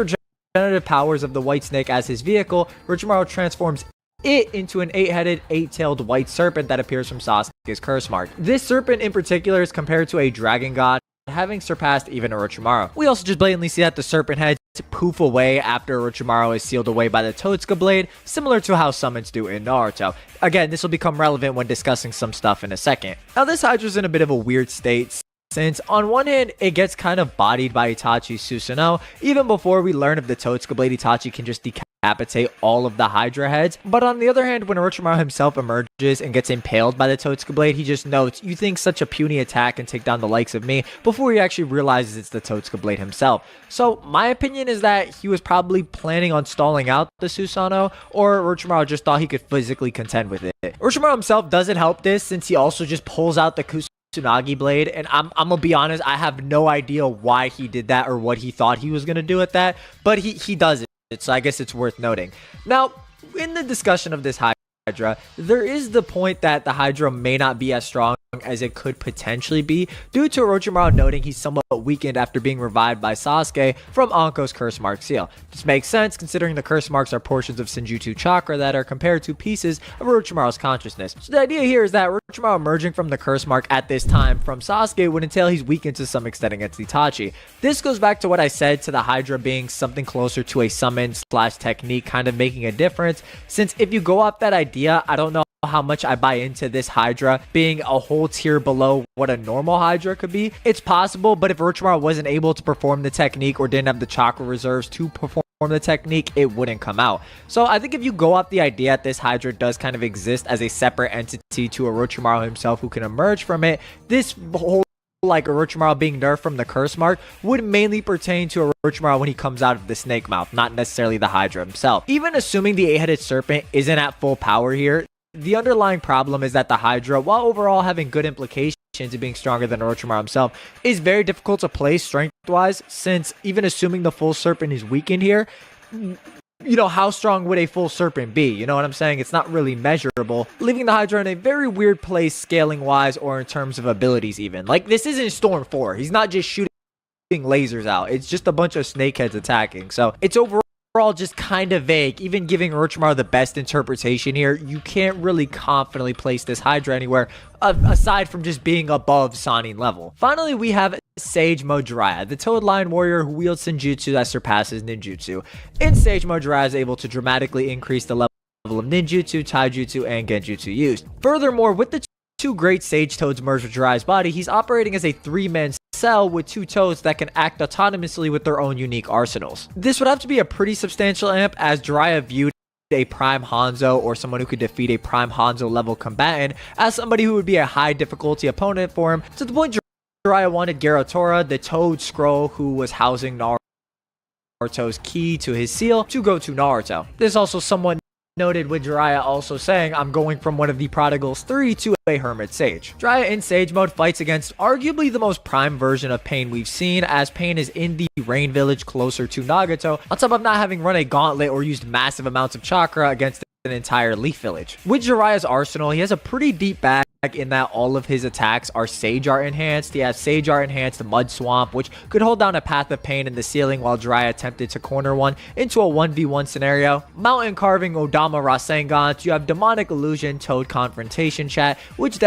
regenerative powers of the White Snake as his vehicle, Orochimaru transforms it into an 8-headed, 8-tailed white serpent that appears from Sasuke's curse mark. This serpent in particular is compared to a dragon god, having surpassed even Orochimaru. We also just blatantly see that the serpent heads poof away after Orochimaru is sealed away by the Totsuka blade, similar to how summons do in Naruto. Again, this will become relevant when discussing some stuff in a second. Now, this Hydra's in a bit of a weird state, since on one hand, it gets kind of bodied by Itachi's Susanoo. Even before we learn of the Totsuka blade, Itachi can just decapitate all of the Hydra heads. But on the other hand, when Orochimaru himself emerges and gets impaled by the Totsuka blade, he just notes, "You think such a puny attack can take down the likes of me," before he actually realizes it's the Totsuka blade himself. So my opinion is that he was probably planning on stalling out the Susanoo, or Orochimaru just thought he could physically contend with it. Orochimaru himself doesn't help this, since he also just pulls out the Kusanagi blade, and I'm gonna be honest, I have no idea why he did that or what he thought he was gonna do with that, but he does it, so I guess it's worth noting. Now, in the discussion of this Hydra, there is the point that the Hydra may not be as strong as it could potentially be, due to Orochimaru noting he's somewhat weakened after being revived by Sasuke from Anko's curse mark seal. This makes sense considering the curse marks are portions of Senjutsu chakra that are compared to pieces of Orochimaru's consciousness. So the idea here is that Orochimaru emerging from the curse mark at this time from Sasuke would entail he's weakened to some extent against Itachi. This goes back to what I said to the Hydra being something closer to a summon / technique kind of making a difference, since if you go off that idea, I don't know how much I buy into this Hydra being a whole tier below what a normal Hydra could be. It's possible, but if Orochimaru wasn't able to perform the technique or didn't have the chakra reserves to perform the technique, it wouldn't come out. So I think if you go off the idea that this Hydra does kind of exist as a separate entity to Orochimaru himself who can emerge from it, this whole like Orochimaru being nerfed from the curse mark would mainly pertain to Orochimaru when he comes out of the snake mouth, not necessarily the Hydra himself. Even assuming the 8-headed serpent isn't at full power here, the underlying problem is that the Hydra, while overall having good implications and being stronger than Orochimaru himself, is very difficult to place strength-wise, since even assuming the full serpent is weakened here, you know, how strong would a full serpent be? You know what I'm saying? It's not really measurable, leaving the Hydra in a very weird place scaling-wise or in terms of abilities even. Like, this isn't Storm 4. He's not just shooting lasers out. It's just a bunch of snakeheads attacking. So it's overall just kind of vague. Even giving Orochimaru the best interpretation here, you can't really confidently place this Hydra anywhere aside from just being above Sannin level. Finally, we have Sage Mode Jiraiya, the Toad Lion warrior who wields Senjutsu that surpasses Ninjutsu. In Sage Mode, Jiraiya is able to dramatically increase the level of Ninjutsu, Taijutsu, and Genjutsu used. Furthermore, with the two great Sage Toads merged with Jiraiya's body, he's operating as a 3-man cell with 2 toads that can act autonomously with their own unique arsenals. This would have to be a pretty substantial amp, as Jiraiya viewed a Prime Hanzo or someone who could defeat a Prime Hanzo level combatant as somebody who would be a high difficulty opponent for him, to the point Jiraiya wanted Garatora, the Toad Scroll who was housing Naruto's key to his seal, to go to Naruto. This also somewhat noted with Jiraiya also saying, I'm going from one of the Prodigals 3 to a Hermit Sage. Jiraiya in Sage mode fights against arguably the most prime version of Pain we've seen, as Pain is in the Rain Village closer to Nagato, on top of not having run a gauntlet or used massive amounts of chakra against an entire Leaf Village. With Jiraiya's arsenal, he has a pretty deep bag in that all of his attacks are Sage Art enhanced. He has Sage Art enhanced Mud Swamp, which could hold down a Path of Pain in the ceiling while Jiraiya attempted to corner one into a 1v1 scenario. Mountain Carving Odama Rasengan. You have Demonic Illusion Toad Confrontation Chat, which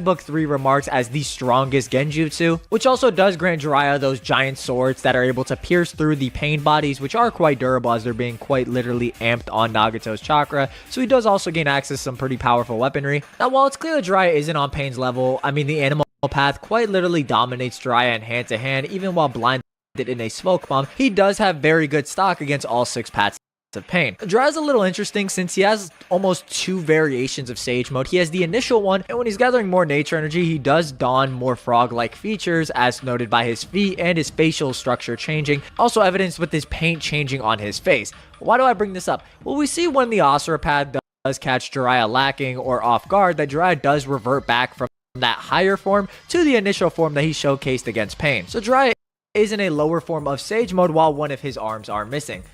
Book 3 remarks as the strongest Genjutsu, which also does grant Jiraiya those giant swords that are able to pierce through the Pain bodies, which are quite durable as they're being quite literally amped on Nagato's chakra, so he does also gain access to some pretty powerful weaponry. Now, while it's clear that Jiraiya isn't on Pain's level, I mean, the Animal Path quite literally dominates Jiraiya in hand-to-hand, even while blinded in a Smoke Bomb. He does have very good stock against all 6 paths of Pain. Jiraiya's a little interesting since he has almost 2 variations of Sage mode. He has the initial one, and when he's gathering more nature energy, he does don more frog-like features, as noted by his feet and his facial structure changing, also evidenced with his paint changing on his face. Why do I bring this up? Well, we see when the Asura Path does catch Jiraiya lacking or off guard, that Jiraiya does revert back from that higher form to the initial form that he showcased against Pain. So Jiraiya is in a lower form of Sage mode while one of his arms are missing.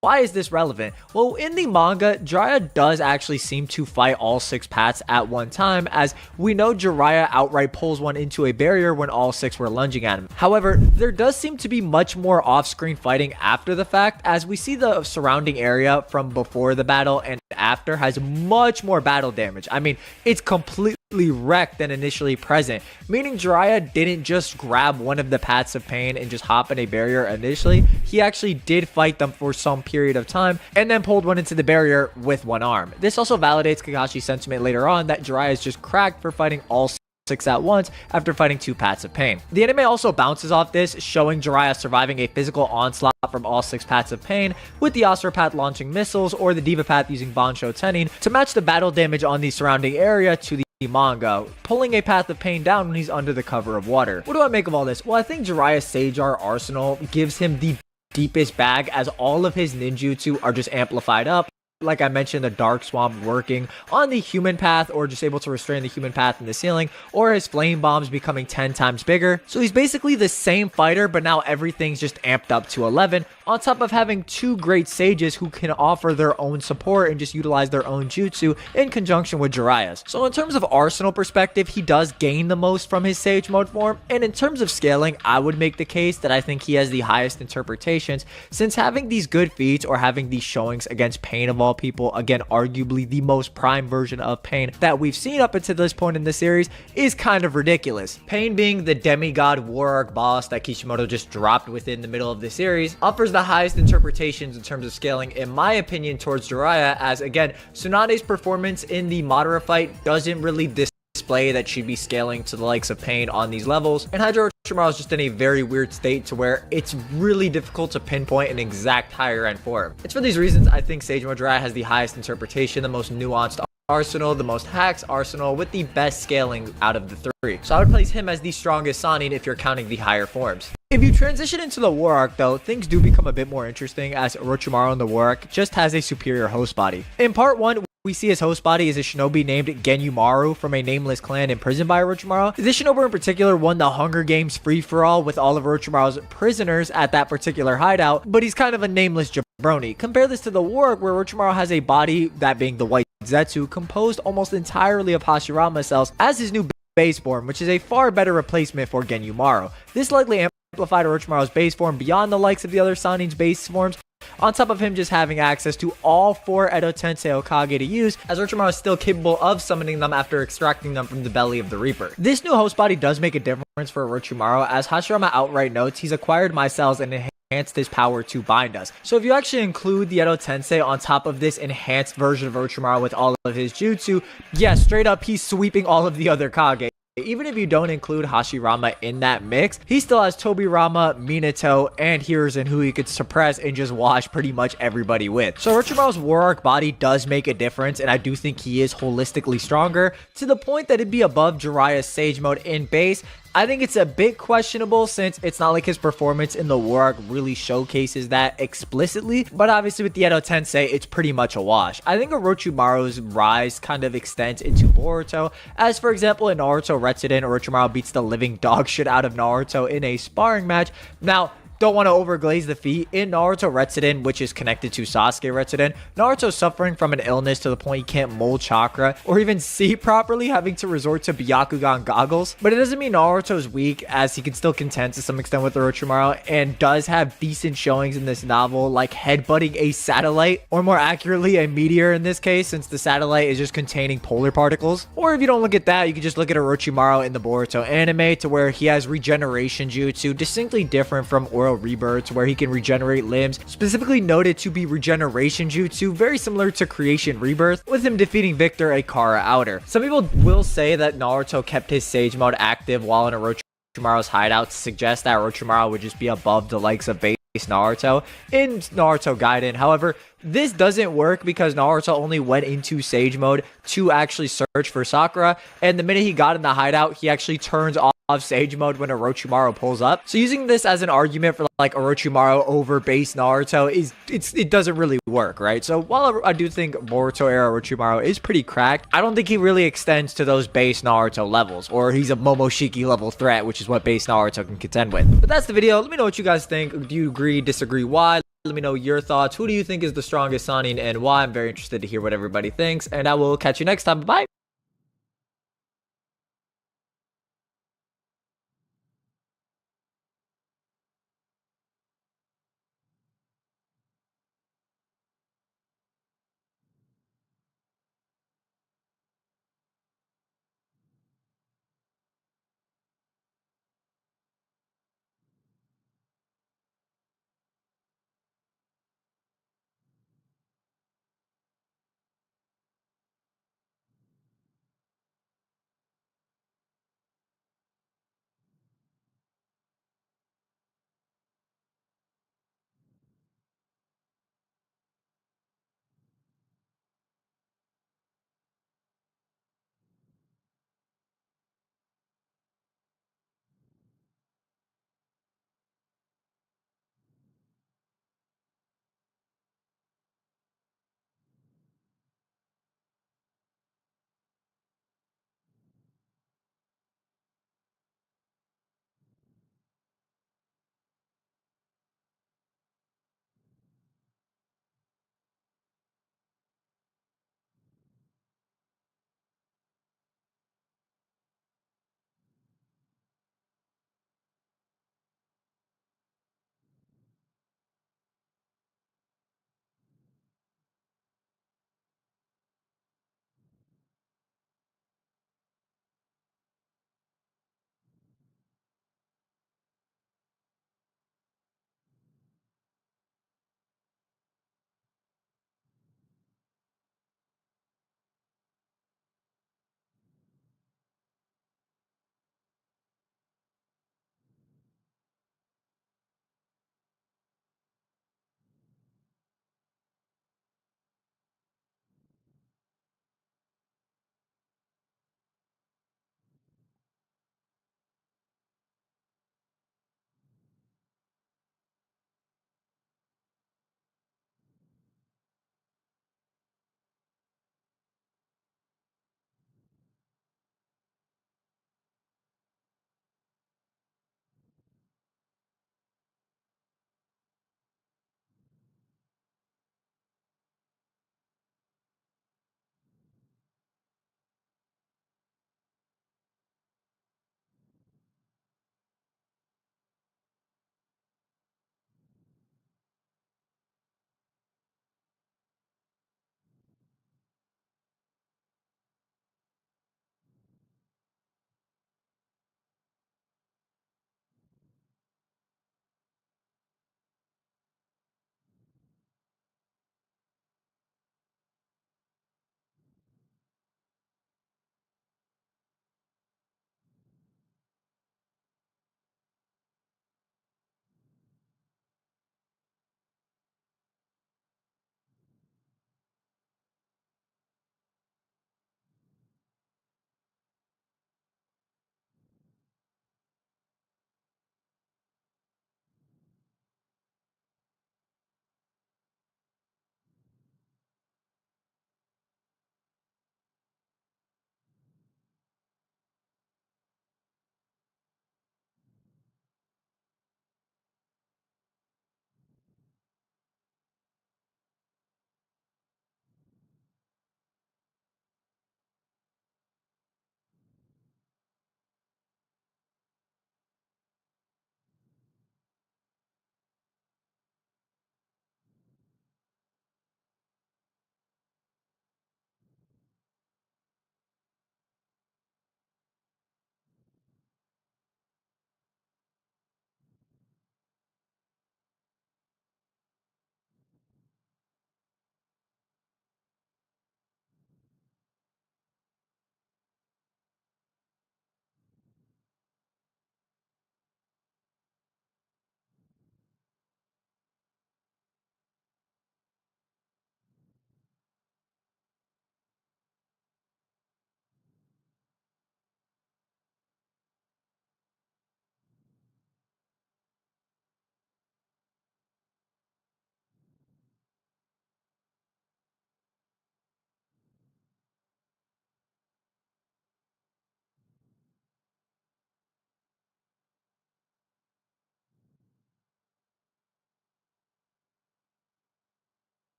Why is this relevant? Well, in the manga, Jiraiya does actually seem to fight all 6 paths at one time, as we know Jiraiya outright pulls one into a barrier when all 6 were lunging at him. However, there does seem to be much more off-screen fighting after the fact, as we see the surrounding area from before the battle and after has much more battle damage. I mean, it's completely wrecked than initially present, meaning Jiraiya didn't just grab one of the paths of Pain and just hop in a barrier initially. He actually did fight them for some period of time and then pulled one into the barrier with one arm. This also validates Kakashi's sentiment later on that Jiraiya is just cracked for fighting all 6 at once after fighting 2 paths of Pain. The anime also bounces off this, showing Jiraiya surviving a physical onslaught from all 6 paths of Pain, with the Asura Path launching missiles or the Diva Path using Bansho Tenin to match the battle damage on the surrounding area to the manga, pulling a Path of Pain down when he's under the cover of water. What do I make of all this? Well, I think Jiraiya's Sage Art arsenal gives him the deepest bag, as all of his ninjutsu are just amplified up. Like I mentioned, the Dark Swamp working on the human path, or just able to restrain the human path in the ceiling, or his flame bombs becoming 10 times bigger. So he's basically the same fighter, but now everything's just amped up to 11, on top of having 2 great sages who can offer their own support and just utilize their own jutsu in conjunction with Jiraiya's. So in terms of arsenal perspective, he does gain the most from his Sage mode form, and in terms of scaling, I would make the case that I think he has the highest interpretations, since having these good feats or having these showings against Pain of all people, again arguably the most prime version of Pain that we've seen up until this point in the series, is kind of ridiculous. Pain being the demigod war arc boss that Kishimoto just dropped within the middle of the series, offers the highest interpretations in terms of scaling, in my opinion, towards Jiraiya, as again, Tsunade's performance in the Madara fight doesn't really display that she'd be scaling to the likes of Pain on these levels, and Hydro Orochimaru is just in a very weird state to where it's really difficult to pinpoint an exact higher end form. It's for these reasons I think Sage Mode Jiraiya has the highest interpretation, the most nuanced arsenal, the most hacks arsenal, with the best scaling out of the 3. So I would place him as the strongest Sannin if you're counting the higher forms. If you transition into the War Arc though, things do become a bit more interesting, as Orochimaru in the War Arc just has a superior host body. In part 1, we see his host body is a shinobi named Genyumaru from a nameless clan imprisoned by Orochimaru. This shinobi in particular won the Hunger Games free-for-all with all of Orochimaru's prisoners at that particular hideout, but he's kind of a nameless jabroni. Compare this to the War Arc, where Orochimaru has a body, that being the White Zetsu, composed almost entirely of Hashirama cells as his new base form, which is a far better replacement for Genyumaru. This likely amplified Orochimaru's base form beyond the likes of the other Sannin's base forms, on top of him just having access to all 4 Edo Tensei Hokage to use, as Orochimaru is still capable of summoning them after extracting them from the belly of the Reaper. This new host body does make a difference for Orochimaru, as Hashirama outright notes he's acquired my cells and enhanced his power to bind us. So if you actually include the Edo Tensei on top of this enhanced version of Orochimaru with all of his jutsu, yeah, straight up he's sweeping all of the other Kage. Even if you don't include Hashirama in that mix, he still has Tobirama, Minato, and Hiruzen who he could suppress and just wash pretty much everybody with. So Orochimaru's War Arc body does make a difference, and I do think he is holistically stronger, to the point that it'd be above Jiraiya's Sage Mode in base, I think it's a bit questionable since it's not like his performance in the War Arc really showcases that explicitly, but obviously with the Edo Tensei, it's pretty much a wash. I think Orochimaru's rise kind of extends into Boruto, as for example in Naruto Retsuden, Orochimaru beats the living dog shit out of Naruto in a sparring match. Now, don't want to overglaze the feat. In Naruto Retsuden, which is connected to Sasuke Retsuden, Naruto's suffering from an illness to the point he can't mold chakra or even see properly, having to resort to Byakugan goggles. But it doesn't mean Naruto's weak, as he can still contend to some extent with Orochimaru and does have decent showings in this novel, like headbutting a satellite, or more accurately a meteor in this case, since the satellite is just containing polar particles. Or if you don't look at that, you can just look at Orochimaru in the Boruto anime, to where he has regeneration jutsu, distinctly different from Oro Rebirths, where he can regenerate limbs, specifically noted to be regeneration jutsu, very similar to Creation Rebirth, with him defeating Victor Akara Outer. Some people will say that Naruto kept his Sage Mode active while in Orochimaru's hideout to suggest that Orochimaru would just be above the likes of base Naruto in Naruto Gaiden. However, this doesn't work because Naruto only went into Sage Mode to actually search for Sakura, and the minute he got in the hideout, he actually turns off Sage Mode when Orochimaru pulls up. So using this as an argument for like Orochimaru over base Naruto it doesn't really work, right? So while I do think Boruto era Orochimaru is pretty cracked, I don't think he really extends to those base Naruto levels, or he's a Momoshiki level threat, which is what base Naruto can contend with. But that's the video. Let me know what you guys think. Do you agree, disagree, why? Let me know your thoughts. Who do you think is the strongest Sannin and why? I'm very interested to hear what everybody thinks, and I will catch you next time. Bye.